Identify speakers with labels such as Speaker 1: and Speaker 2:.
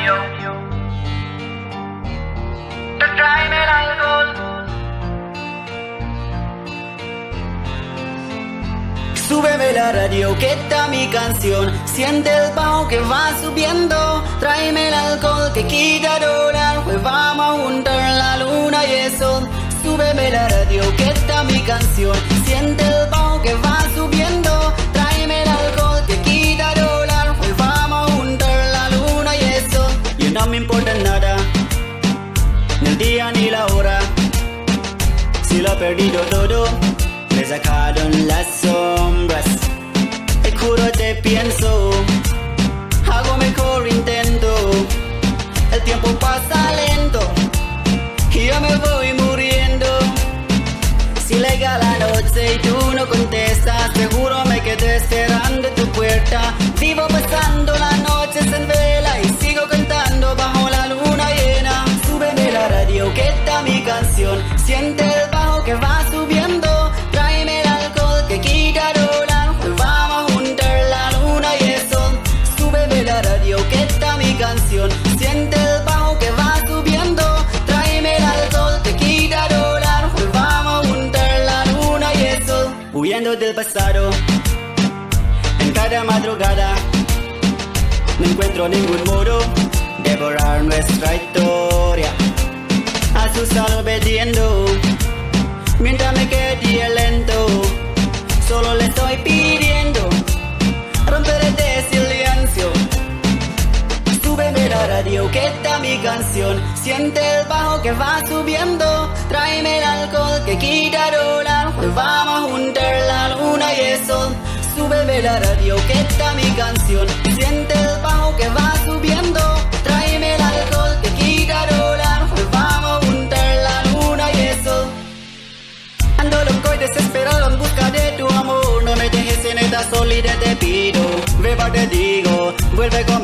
Speaker 1: radio. Tráeme el alcohol.
Speaker 2: Súbeme la radio, que está mi canción. Siente el bajo que va subiendo. Tráeme el alcohol que quita dolor. Pues vamos a juntar la luna y el sol. Súbeme la radio, que está mi canción. Siente el bajo que va subiendo. Tráeme el alcohol que quita dolor. Pues vamos a juntar la luna y el sol. Y no me importa nada, ni el día ni la hora. Si lo he perdido todo, me sacaron las sombras. Te juro, te pienso, hago mejor intento. El tiempo pasa lento y yo me voy muriendo. Si llega la noche y tú no contestas, seguro me quedé esperando en tu puerta. Vivo pasando las noches en vela y sigo cantando bajo la luna llena. Súbeme la radio, que está mi canción. Siente el bajo que va subiendo. Tráeme el alcohol que quita dolor. Pues vamos a juntar la luna y el sol. Súbeme la radio, que está mi canción. Siente el bajo que va subiendo. Tráeme el alcohol que quita dolor. Pues vamos a juntar la luna y el sol. Huyendo del pasado, en cada madrugada no encuentro ningún modo de borrar nuestra historia. A su sal obediendo, mientras me quedé lento. Solo le estoy pidiendo romper este silencio. Súbeme la radio, que está mi canción. Siente el bajo que va subiendo. Tráeme el alcohol que quita dolor. Pues vamos a juntar la luna y el sol. Súbeme la radio, que está mi canción. Siente el bajo que va subiendo. Tráeme el alcohol que quita dolor. Pues vamos a juntar la luna y el sol. Ando loco y desesperado en busca de tu amor. No me dejes en esta soledad, te pido. Beba, te digo, vuelve conmigo.